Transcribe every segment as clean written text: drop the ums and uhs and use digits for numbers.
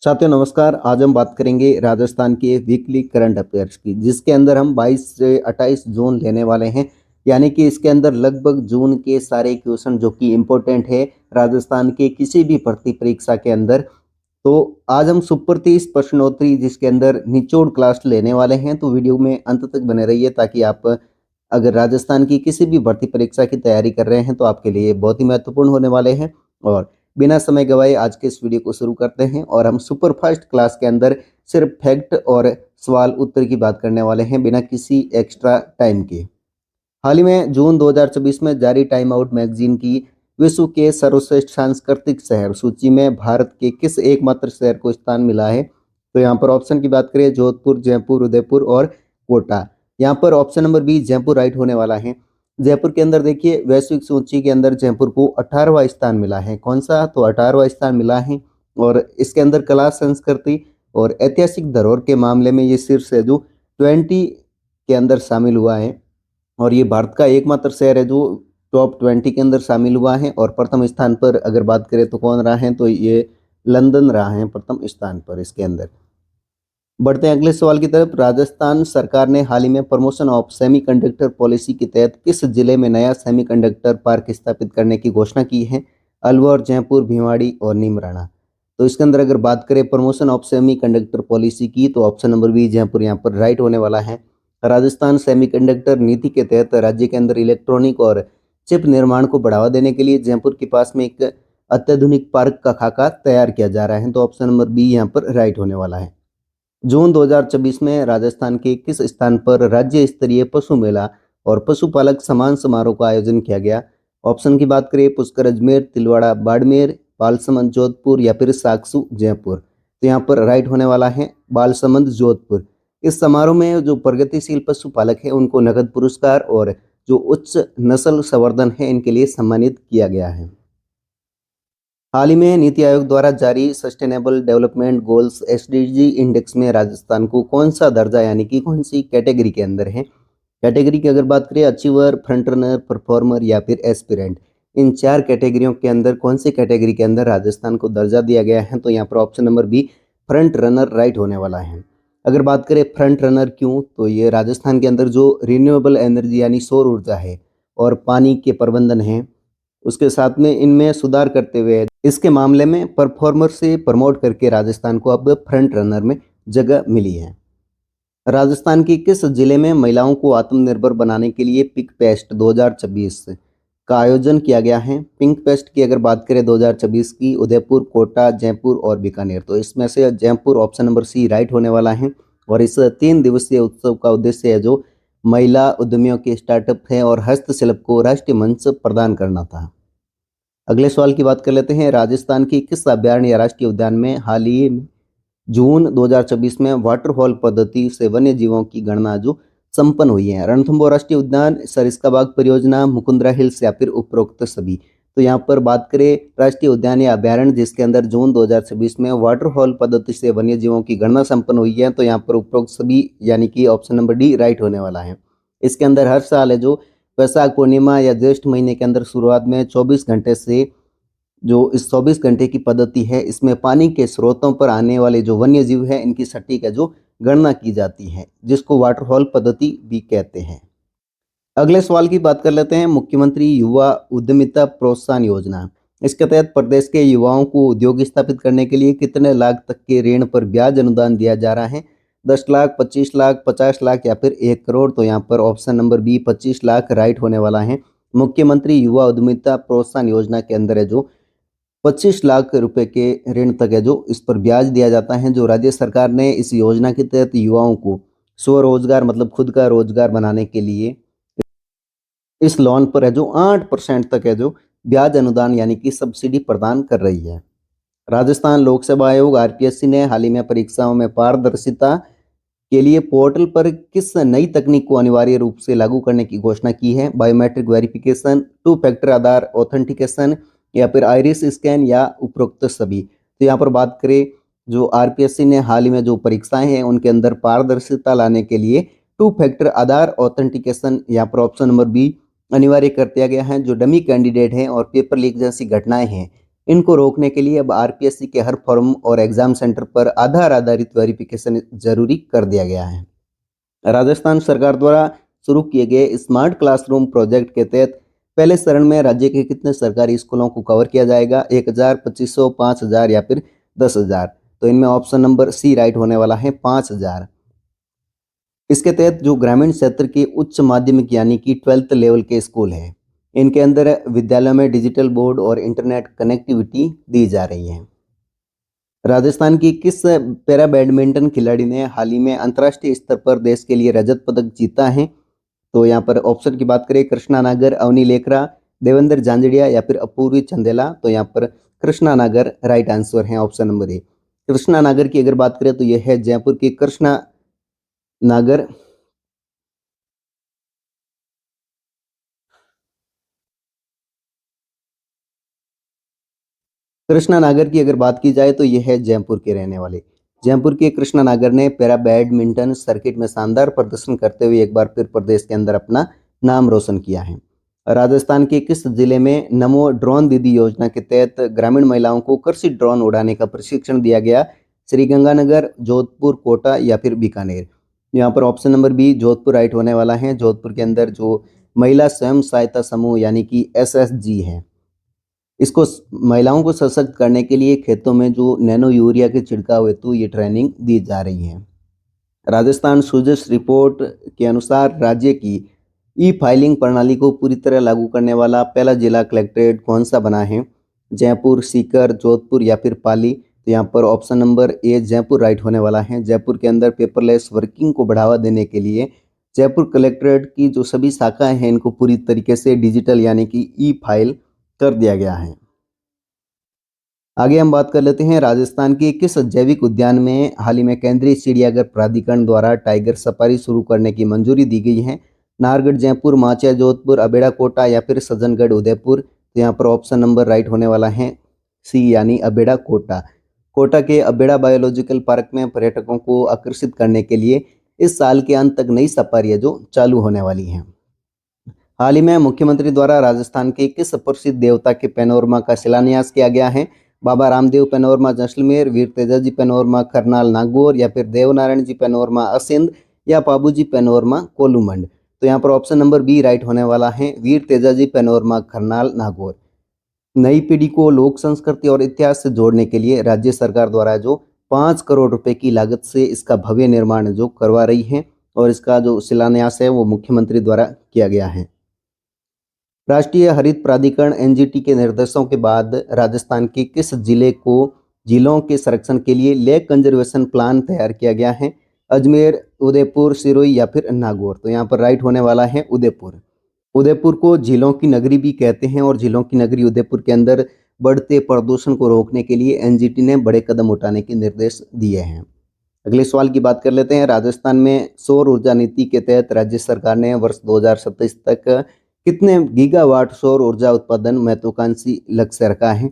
साथियों नमस्कार। आज हम बात करेंगे राजस्थान के वीकली करंट अफेयर्स की, जिसके अंदर हम 22 से 28 जून लेने वाले हैं। यानी कि इसके अंदर लगभग जून के सारे क्वेश्चन जो कि इम्पोर्टेंट है राजस्थान के किसी भी भर्ती परीक्षा के अंदर। तो आज हम सुपर 30 प्रश्नोत्तरी जिसके अंदर निचोड़ क्लास लेने वाले हैं, तो वीडियो में अंत तक बने रहिए ताकि आप अगर राजस्थान की किसी भी भर्ती परीक्षा की तैयारी कर रहे हैं तो आपके लिए बहुत ही महत्वपूर्ण होने वाले हैं। और बिना समय गवाए आज के इस वीडियो को शुरू करते हैं और हम सुपर फास्ट क्लास के अंदर सिर्फ फैक्ट और सवाल उत्तर की बात करने वाले हैं बिना किसी एक्स्ट्रा टाइम के। हाल ही में जून 2024 में जारी टाइम आउट मैगजीन की विश्व के सर्वश्रेष्ठ सांस्कृतिक शहर सूची में भारत के किस एकमात्र शहर को स्थान मिला है? तो यहाँ पर ऑप्शन की बात करें जोधपुर, जयपुर, उदयपुर और कोटा। यहाँ पर option number B Jaipur right होने वाला है। जयपुर के अंदर देखिए वैश्विक सूची के अंदर जयपुर को 18वां स्थान मिला है। कौन सा? तो 18वां स्थान मिला है। और इसके अंदर कला, संस्कृति और ऐतिहासिक धरोहर के मामले में ये शीर्ष है जो 20 के अंदर शामिल हुआ है। और ये भारत का एकमात्र शहर है जो टॉप 20 के अंदर शामिल हुआ है। और प्रथम स्थान पर अगर बात करें तो कौन रहा है? तो ये लंदन रहा है प्रथम स्थान पर इसके अंदर। बढ़ते हैं अगले सवाल की तरफ। राजस्थान सरकार ने हाल ही में प्रमोशन ऑफ सेमीकंडक्टर पॉलिसी के तहत किस जिले में नया सेमीकंडक्टर पार्क स्थापित करने की घोषणा की है? अलवर, जयपुर, भिवाड़ी और नीमराणा। तो इसके अंदर अगर बात करें प्रमोशन ऑफ सेमीकंडक्टर पॉलिसी की, तो ऑप्शन नंबर बी जयपुर यहाँ पर राइट होने वाला है। राजस्थान सेमीकंडक्टर नीति के तहत राज्य के अंदर इलेक्ट्रॉनिक और चिप निर्माण को बढ़ावा देने के लिए जयपुर के पास में एक अत्याधुनिक पार्क का खाका तैयार किया जा रहा है। तो ऑप्शन नंबर बी यहाँ पर राइट होने वाला है। जून 2024 में राजस्थान के किस स्थान पर राज्य स्तरीय पशु मेला और पशुपालक सम्मान समारोह का आयोजन किया गया? ऑप्शन की बात करें पुष्कर अजमेर, तिलवाड़ा बाड़मेर, बालसमंद जोधपुर या फिर साकसू जयपुर। तो यहाँ पर राइट होने वाला है बालसमंद जोधपुर। इस समारोह में जो प्रगतिशील पशुपालक है उनको नगद पुरस्कार और जो उच्च नस्ल संवर्धन है इनके लिए सम्मानित किया गया है। हाल ही में नीति आयोग द्वारा जारी sustainable development goals SDG index में राजस्थान को कौन सा दर्जा यानी कि कौन सी कैटेगरी के अंदर है? कैटेगरी की अगर बात करें अचीवर, फ्रंट रनर, परफॉर्मर या फिर एस्पिरेंट, इन चार कैटेगरियों के अंदर कौन सी कैटेगरी के अंदर राजस्थान को दर्जा दिया गया है? तो यहाँ पर option number B front runner right होने वाला है। अगर बात करें फ्रंट रनर क्यों, तो ये राजस्थान के अंदर जो रिन्यूएबल एनर्जी यानी सौर ऊर्जा है और पानी के प्रबंधन है उसके साथ में इनमें सुधार करते हुए इसके मामले में परफॉर्मर से प्रमोट करके राजस्थान को अब फ्रंट रनर में जगह मिली है। राजस्थान के किस जिले में महिलाओं को आत्मनिर्भर बनाने के लिए पिंक फेस्ट 2024 का आयोजन किया गया है? पिंक फेस्ट की अगर बात करें 2024 की, उदयपुर, कोटा, जयपुर और बीकानेर। तो इसमें से Jaipur option number C right होने वाला है। और इस 3 दिवसीय उत्सव का उद्देश्य है जो महिला उद्यमियों के स्टार्टअप है और हस्तशिल्प को राष्ट्रीय मंच प्रदान करना था। अगले सवाल की बात कर लेते हैं। राजस्थान की किस अभयारण्य या राष्ट्रीय उद्यान में हाल ही में जून 2024 में वाटरफॉल पद्धति से वन्य जीवों की गणना जो संपन्न हुई है? रणथंभौर राष्ट्रीय उद्यान, सरिस्का बाग परियोजना, मुकुंदरा हिल्स या फिर उपरोक्त सभी। तो यहाँ पर बात करें राष्ट्रीय उद्यान या अभयारण्य जिसके अंदर जून 2026 में वाटरफॉल पद्धति से वन्य जीवों की गणना संपन्न हुई है, तो यहाँ पर उपरोक्त सभी यानी कि ऑप्शन नंबर डी राइट होने वाला है। इसके अंदर हर साल है जो वैशाख पूर्णिमा या ज्येष्ठ महीने के अंदर शुरुआत में 24 घंटे से जो इस 24 घंटे की पद्धति है इसमें पानी के स्रोतों पर आने वाले जो वन्य जीव है इनकी सटीक है जो गणना की जाती है, जिसको वाटरफॉल पद्धति भी कहते हैं। अगले सवाल की बात कर लेते हैं। मुख्यमंत्री युवा उद्यमिता प्रोत्साहन योजना, इसके तहत प्रदेश के युवाओं को उद्योग स्थापित करने के लिए कितने लाख तक के ऋण पर ब्याज अनुदान दिया जा रहा है? 10 लाख, 25 लाख, 50 लाख या फिर 1 करोड़। तो यहाँ पर option number B 25 lakh right होने वाला है। मुख्यमंत्री युवा उद्यमिता प्रोत्साहन योजना के अंदर है जो 25 लाख रुपए के ऋण तक है जो इस पर ब्याज दिया जाता है। जो राज्य सरकार ने इस योजना के तहत युवाओं को स्वरोजगार मतलब खुद का रोजगार बनाने के लिए इस लोन पर है जो 8% तक है जो ब्याज अनुदान यानी कि सब्सिडी प्रदान कर रही है। राजस्थान लोक सेवा आयोग आरपीएससी ने हाल ही में परीक्षाओं में पारदर्शिता के लिए पोर्टल पर किस नई तकनीक को अनिवार्य रूप से लागू करने की घोषणा की है? बायोमेट्रिक वेरिफिकेशन, 2 फैक्टर आधार ऑथेंटिकेशन या फिर आइरिस स्कैन या उपरोक्त सभी। तो यहाँ पर बात करें जो आरपीएससी ने हाल ही में जो परीक्षाएं हैं उनके अंदर पारदर्शिता लाने के लिए 2 फैक्टर आधार ऑथेंटिकेशन यहाँ पर ऑप्शन नंबर बी अनिवार्य कर दिया गया है। जो डमी कैंडिडेट हैं और पेपर लीक जैसी घटनाएं हैं इनको रोकने के लिए अब आरपीएससी के हर फॉर्म और एग्जाम सेंटर पर आधार आधारित वेरिफिकेशन जरूरी कर दिया गया है। राजस्थान सरकार द्वारा शुरू किए गए स्मार्ट क्लासरूम प्रोजेक्ट के तहत पहले चरण में राज्य के कितने सरकारी स्कूलों को कवर किया जाएगा? 1000, 2500, 5000 या फिर 10,000? तो इनमें ऑप्शन नंबर सी राइट होने वाला है, 5000। इसके तहत जो ग्रामीण क्षेत्र के उच्च माध्यमिक यानी कि 12th लेवल के स्कूल हैं, इनके अंदर विद्यालयों में डिजिटल बोर्ड और इंटरनेट कनेक्टिविटी दी जा रही है। राजस्थान की किस पैरा बैडमिंटन खिलाड़ी ने हाल ही में अंतर्राष्ट्रीय स्तर पर देश के लिए रजत पदक जीता है? तो यहाँ पर ऑप्शन की बात करें, कृष्णा नागर, अवनी लेखरा, देवेंद्र झांझड़िया या फिर अपूर्वी चंदेला। तो यहाँ पर कृष्णा नागर राइट आंसर है, ऑप्शन नंबर ए। कृष्णा नागर की अगर बात करें तो यह है जयपुर की कृष्णा नागर। कृष्णा नागर की अगर बात की जाए तो यह है जयपुर के रहने वाले। जयपुर के कृष्णा नागर ने पैरा बैडमिंटन सर्किट में शानदार प्रदर्शन करते हुए एक बार फिर प्रदेश के अंदर अपना नाम रोशन किया है। राजस्थान के किस जिले में नमो ड्रोन दीदी योजना के तहत ग्रामीण महिलाओं को कृषि ड्रोन उड़ाने का प्रशिक्षण दिया गया? श्रीगंगानगर, जोधपुर, कोटा या फिर बीकानेर? यहाँ पर option number B Jodhpur right होने वाला है। जोधपुर के अंदर जो महिला स्वयं सहायता समूह यानी कि एसएसजी है, इसको महिलाओं को सशक्त करने के लिए खेतों में जो नैनो यूरिया के छिड़काव हेतु ये ट्रेनिंग दी जा रही है। राजस्थान सुजस रिपोर्ट के अनुसार राज्य की ई फाइलिंग प्रणाली को पूरी तरह लागू करने वाला पहला जिला कलेक्ट्रेट कौन सा बना है? जयपुर, सीकर, जोधपुर या फिर पाली? तो यहाँ पर ऑप्शन नंबर ए जयपुर राइट होने वाला है। जयपुर के अंदर पेपरलेस वर्किंग को बढ़ावा देने के लिए जयपुर कलेक्ट्रेट की जो सभी शाखाएं हैं इनको पूरी तरीके से डिजिटल यानी कि ई फाइल कर दिया गया है। आगे हम बात कर लेते हैं, राजस्थान के किस जैविक उद्यान में हाल ही में केंद्रीय चिड़ियाघर प्राधिकरण द्वारा टाइगर सफारी शुरू करने की मंजूरी दी गई है? नाहरगढ़, जयपुर, माचिया, जोधपुर, अबेड़ा, कोटा या फिर सज्जनगढ़, उदयपुर? तो यहाँ पर ऑप्शन नंबर राइट होने वाला है सी यानी अबेड़ा, कोटा। कोटा के अबेड़ा बायोलॉजिकल पार्क में पर्यटकों को आकर्षित करने के लिए इस साल के अंत तक नई सफारी है जो चालू होने वाली है। हाल ही में मुख्यमंत्री द्वारा राजस्थान के किस प्रसिद्ध देवता के पैनोरमा का शिलान्यास किया गया है? बाबा रामदेव पैनोरमा जैसलमेर, वीर तेजाजी पैनोरमा करनाल नागौर या फिर देवनारायण जी पैनोरमा असिंध या पाबूजी पैनोरमा कोलूमंड? तो यहाँ पर ऑप्शन नंबर बी राइट होने वाला है, वीर तेजाजी पैनोरमा करनाल नागौर। नई पीढ़ी को लोक संस्कृति और इतिहास से जोड़ने के लिए राज्य सरकार द्वारा जो 5 करोड़ रुपए की लागत से इसका भव्य निर्माण जो करवा रही है और इसका जो शिलान्यास है वो मुख्यमंत्री द्वारा किया गया है। राष्ट्रीय हरित प्राधिकरण एनजीटी के निर्देशों के बाद राजस्थान के किस जिले को झीलों के संरक्षण के लिए लेक कंजर्वेशन प्लान तैयार किया गया है? अजमेर, उदयपुर, सिरोही या फिर नागौर? तो यहाँ पर राइट होने वाला है उदयपुर। उदयपुर को झीलों की नगरी भी कहते हैं और झीलों की नगरी उदयपुर के अंदर बढ़ते प्रदूषण को रोकने के लिए एनजीटी ने बड़े कदम उठाने के निर्देश दिए हैं। अगले सवाल की बात कर लेते हैं, राजस्थान में सौर ऊर्जा नीति के तहत राज्य सरकार ने वर्ष 2027 तक कितने गीगावाट सौर ऊर्जा उत्पादन महत्वाकांक्षी लक्ष्य रखा है?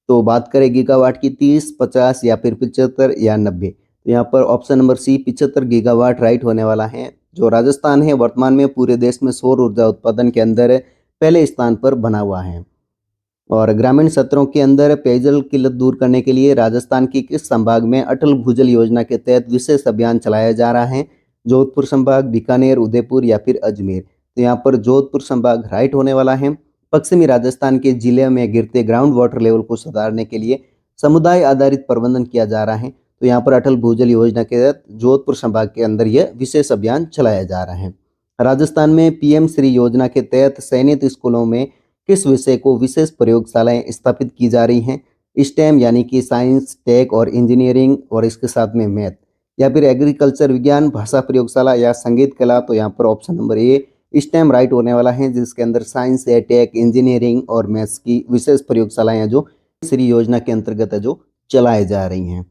तो बात करें गीगावाट की, 30, 50 या फिर 75 या 90? तो यहाँ पर option number C 75 gigawatt right होने वाला है। जो राजस्थान है वर्तमान में पूरे देश में सौर ऊर्जा उत्पादन के अंदर पहले स्थान पर बना हुआ है। और ग्रामीण क्षेत्रों के अंदर पेयजल किल्लत दूर करने के लिए राजस्थान की किस संभाग में अटल भूजल योजना के तहत विशेष अभियान चलाया जा रहा है? जोधपुर संभाग, बीकानेर, उदयपुर या फिर अजमेर? तो यहाँ पर जोधपुर संभाग राइट होने वाला है। पश्चिमी राजस्थान के जिले में गिरते ग्राउंड वाटर लेवल को सुधारने के लिए समुदाय आधारित प्रबंधन किया जा रहा है। तो यहाँ पर अटल भूजल योजना के तहत जोधपुर संभाग के अंदर यह विशेष अभियान चलाया जा रहा है। राजस्थान में पीएम श्री योजना के तहत चयनित स्कूलों में किस विषय को विशेष प्रयोगशालाएं स्थापित की जा रही हैं? स्टेम यानी कि साइंस, टेक और इंजीनियरिंग और इसके साथ में मैथ, या फिर एग्रीकल्चर विज्ञान, भाषा प्रयोगशाला या संगीत कला? तो यहाँ पर ऑप्शन नंबर ए स्टेम राइट होने वाला है, जिसके अंदर साइंस, टेक, इंजीनियरिंग और मैथ्स की विशेष प्रयोगशालाएं हैं जो श्री योजना के अंतर्गत है जो चलाई जा रही हैं।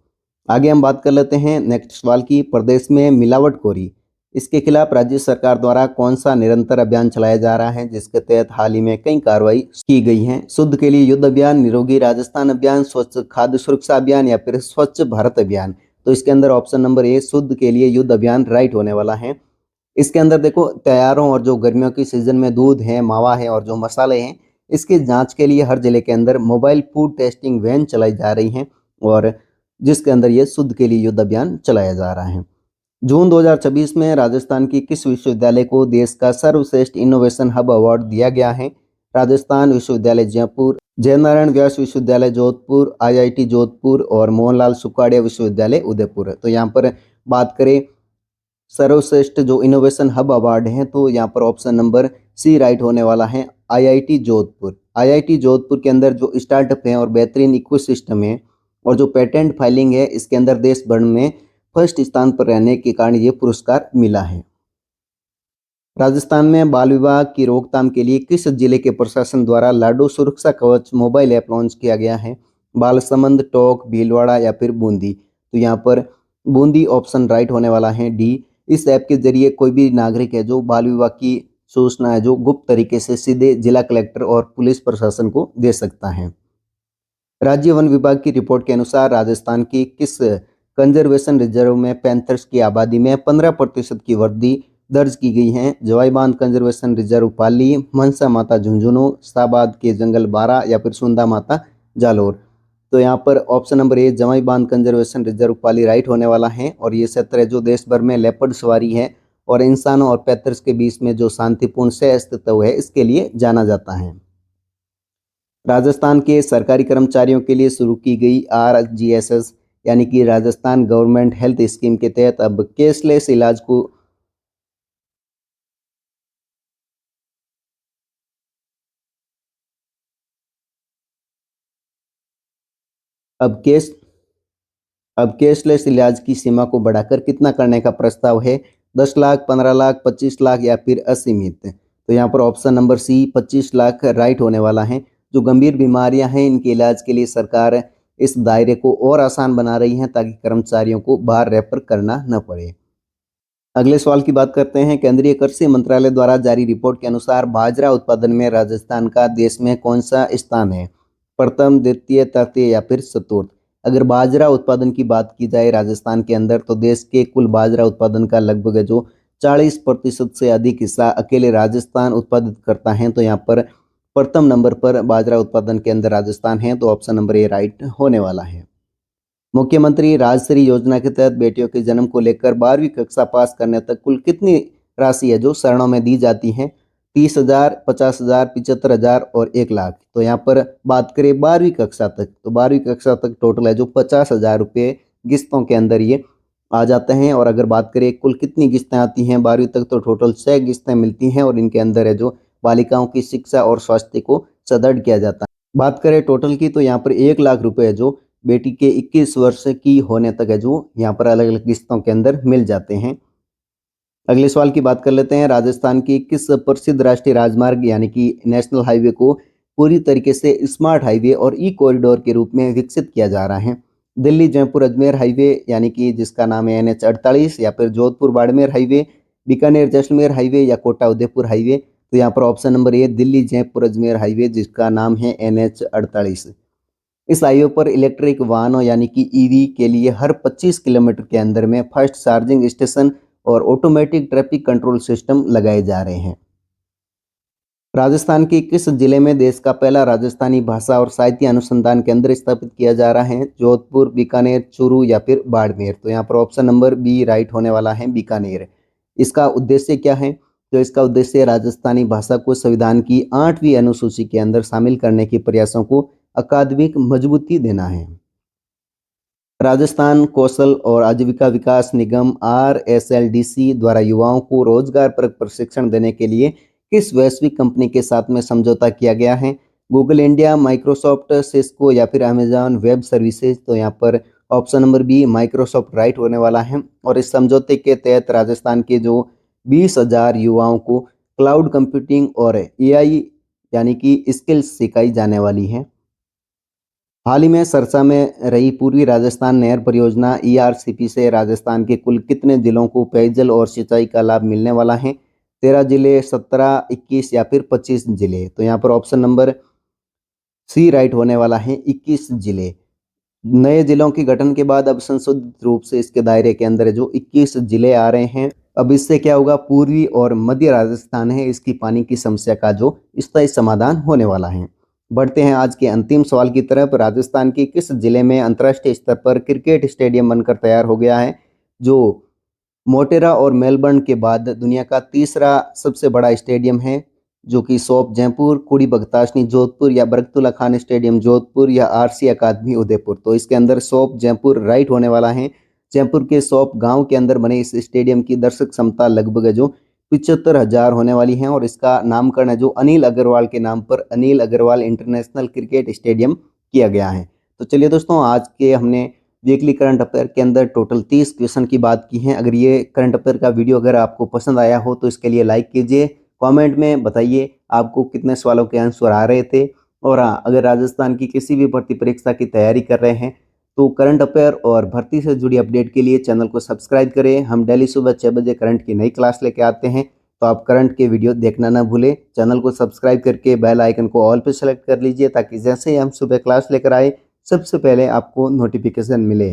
आगे हम बात कर लेते हैं नेक्स्ट सवाल की, प्रदेश में मिलावटखोरी इसके खिलाफ राज्य सरकार द्वारा कौन सा निरंतर अभियान चलाया जा रहा है, जिसके तहत हाल ही में कई कार्रवाई की गई हैं? शुद्ध के लिए युद्ध अभियान, निरोगी राजस्थान अभियान, स्वच्छ खाद्य सुरक्षा अभियान या फिर स्वच्छ भारत अभियान? तो इसके अंदर ऑप्शन नंबर ए शुद्ध के लिए युद्ध अभियान राइट होने वाला है। इसके अंदर देखो, त्योहारों और जो गर्मियों की सीजन में दूध है, मावा है और जो मसाले हैं, इसकी जांच के लिए हर जिले के अंदर मोबाइल फूड टेस्टिंग वैन चलाई जा रही हैं और जिसके अंदर ये शुद्ध के लिए युद्ध अभियान चलाया जा रहा है। जून 2026 में राजस्थान की किस विश्वविद्यालय को देश का सर्वश्रेष्ठ इनोवेशन हब अवार्ड दिया गया है? राजस्थान विश्वविद्यालय जयपुर, जयनारायण व्यास विश्वविद्यालय जोधपुर, आईआईटी जोधपुर और मोहनलाल सुखाड़िया विश्वविद्यालय उदयपुर। तो यहाँ पर बात करें सर्वश्रेष्ठ जो इनोवेशन हब अवार्ड हैं तो यहाँ पर ऑप्शन नंबर सी राइट होने वाला है, आईआईटी जोधपुर। आईआईटी जोधपुर के अंदर जो स्टार्टअप है और बेहतरीन इकोसिस्टम है और जो पेटेंट फाइलिंग है इसके अंदर देश भर में फर्स्ट स्थान पर रहने के कारण ये पुरस्कार मिला है। राजस्थान में बाल विवाह की रोकथाम के लिए किस जिले के प्रशासन द्वारा लाडो सुरक्षा कवच मोबाइल ऐप लॉन्च किया गया है? बालसमंद, टोंक, भीलवाड़ा या फिर बूंदी। तो यहाँ पर बूंदी ऑप्शन राइट होने वाला है, डी। इस ऐप के जरिए कोई भी नागरिक है जो बाल विवाह की सूचना है जो गुप्त तरीके से सीधे जिला कलेक्टर और पुलिस प्रशासन को दे सकता है। राज्य वन विभाग की रिपोर्ट के अनुसार राजस्थान की किस कंजर्वेशन रिजर्व में पैंथर्स की आबादी में 15% की वृद्धि दर्ज की गई है? जवाईबांध कंजर्वेशन रिजर्व पाली, मनसा माता झुंझुनू, साबाद के जंगल 12 या फिर सुंदा माता जालोर। तो यहाँ पर option number A Jawaibandh conservation reserve Pali right होने वाला है और ये क्षेत्र है जो देश भर में लेपर्ड सवारी है और इंसानों और पैंथर्स के बीच में जो शांतिपूर्ण सह अस्तित्व है इसके लिए जाना जाता है। राजस्थान के सरकारी कर्मचारियों के लिए शुरू की गई RGSS यानी कि राजस्थान गवर्नमेंट हेल्थ स्कीम के तहत अब कैशलेस इलाज को अब कैशलेस इलाज की सीमा को बढ़ाकर कितना करने का प्रस्ताव है? 10 लाख, 15 लाख, 25 लाख या फिर असीमित। तो यहाँ पर option number C 25 lakh right होने वाला है। जो गंभीर बीमारियां हैं इनके इलाज के लिए सरकार इस दायरे को और आसान बना रही है ताकि कर्मचारियों को बाहर रेफर करना न पड़े। अगले सवाल की बात करते हैं। केंद्रीय कृषि मंत्रालय द्वारा जारी रिपोर्ट के अनुसार बाजरा उत्पादन में राजस्थान का देश में कौन सा स्थान है? प्रथम, द्वितीय, तृतीय या फिर चतुर्थ। अगर बाजरा उत्पादन की बात की जाए राजस्थान के अंदर तो देश के कुल बाजरा उत्पादन का लगभग जो 40% से अधिक हिस्सा अकेले राजस्थान उत्पादित करता है। तो यहाँ पर प्रथम नंबर पर बाजरा उत्पादन के अंदर राजस्थान है, तो ऑप्शन नंबर ए राइट होने वाला है। मुख्यमंत्री राजश्री योजना के तहत बेटियों के जन्म को लेकर 12वीं कक्षा पास करने तक कुल कितनी राशि है जो शरणों में दी जाती है? 30,000, 50,000, 75,000 और 1 लाख। तो यहाँ पर बात करें 12वीं कक्षा तक तो 12वीं कक्षा तक टोटल है जो 50,000 रुपये किस्तों के अंदर ये आ जाते हैं। और अगर बात करें कुल कितनी किस्तें आती हैं 12वीं तक तो टोटल 6 किस्तें मिलती हैं और इनके अंदर है जो बालिकाओं की शिक्षा और स्वास्थ्य को सुदृढ़ किया जाता है। बात करें टोटल की तो यहाँ पर 1 लाख रुपये है जो बेटी के 21 वर्ष की होने तक है जो यहाँ पर अलग अलग किस्तों के अंदर मिल जाते हैं। अगले सवाल की बात कर लेते हैं। राजस्थान की किस प्रसिद्ध राष्ट्रीय राजमार्ग यानी कि नेशनल हाईवे को पूरी तरीके से स्मार्ट हाईवे और ई कॉरिडोर के रूप में विकसित किया जा रहा है? दिल्ली जयपुर अजमेर हाईवे यानी कि जिसका नाम है NH 48 या फिर जोधपुर बाड़मेर हाईवे, बीकानेर जैसलमेर हाईवे या कोटा उदयपुर हाईवे। तो यहाँ पर ऑप्शन नंबर ए दिल्ली जयपुर अजमेर हाईवे जिसका नाम है NH 48। इस हाईवे पर इलेक्ट्रिक वाहनों यानी कि ईवी के लिए हर 25 किलोमीटर के अंदर में फास्ट चार्जिंग स्टेशन और ऑटोमेटिक ट्रैफिक कंट्रोल सिस्टम लगाए जा रहे हैं। राजस्थान के किस जिले में देश का पहला राजस्थानी भाषा और साहित्य अनुसंधान केंद्र स्थापित किया जा रहा है? जोधपुर, बीकानेर, चूरू या फिर बाड़मेर। तो यहाँ पर ऑप्शन नंबर बी राइट होने वाला है, बीकानेर। इसका उद्देश्य क्या है? तो इसका उद्देश्य राजस्थानी भाषा को संविधान की 8वीं अनुसूची के अंदर शामिल करने के प्रयासों को अकादमिक मजबूती देना है। राजस्थान कौशल और आजीविका विकास निगम RSLDC द्वारा युवाओं को रोजगार पर प्रशिक्षण देने के लिए किस वैश्विक कंपनी के साथ में समझौता किया गया है? गूगल इंडिया, माइक्रोसॉफ्ट, सिस्को या फिर अमेजॉन वेब सर्विसेज। तो यहाँ पर option number B Microsoft right होने वाला है और इस समझौते के तहत राजस्थान के जो 20,000 युवाओं को क्लाउड कंप्यूटिंग और AI यानी कि स्किल्स सिखाई जाने वाली है। हाल ही में सरसा में रही पूर्वी राजस्थान नहर परियोजना ERCP से राजस्थान के कुल कितने जिलों को पेयजल और सिंचाई का लाभ मिलने वाला है? 13 जिले, 17, 21 या फिर 25 जिले। तो यहाँ पर ऑप्शन नंबर सी राइट होने वाला है, 21 जिले। नए जिलों के गठन के बाद अब संशोधित रूप से इसके दायरे के अंदर जो 21 जिले आ रहे हैं अब इससे क्या होगा, पूर्वी और मध्य राजस्थान है, इसकी पानी की समस्या का जो स्थायी समाधान होने वाला है। बढ़ते हैं आज के अंतिम सवाल की तरफ। राजस्थान के किस जिले में अंतर्राष्ट्रीय स्तर पर क्रिकेट स्टेडियम बनकर तैयार हो गया है, जो मोटेरा और मेलबर्न के बाद दुनिया का तीसरा सबसे बड़ा स्टेडियम है, जो कि सौंप जयपुर, कुड़ी बगताशनी जोधपुर या बरकतुल्ला खान स्टेडियम जोधपुर या आरसी अकादमी उदयपुर। तो इसके अंदर सौंप जयपुर राइट होने वाला है। जयपुर के सौंप गांव के अंदर बने इस स्टेडियम की दर्शक क्षमता लगभग जो 75,000 होने वाली है और इसका नामकरण है जो अनिल अग्रवाल के नाम पर Anil Agarwal international cricket stadium किया गया है। तो चलिए दोस्तों, आज के हमने वीकली करंट अफेयर के अंदर टोटल 30 क्वेश्चन की बात की है। अगर ये करंट अफेयर का वीडियो अगर आपको पसंद आया हो तो इसके लिए लाइक कीजिए, कमेंट में बताइए आपको कितने सवालों के आंसर आ रहे थे। और हाँ, अगर राजस्थान की किसी भी भर्ती परीक्षा की तैयारी कर रहे हैं तो करंट अफेयर और भर्ती से जुड़ी अपडेट के लिए चैनल को सब्सक्राइब करें। हम डेली सुबह 6 बजे करंट की नई क्लास लेके आते हैं, तो आप करंट के वीडियो देखना ना भूलें। चैनल को सब्सक्राइब करके बेल आइकन को ऑल पे सेलेक्ट कर लीजिए, ताकि जैसे ही हम सुबह क्लास लेकर आए सबसे पहले आपको नोटिफिकेशन मिले।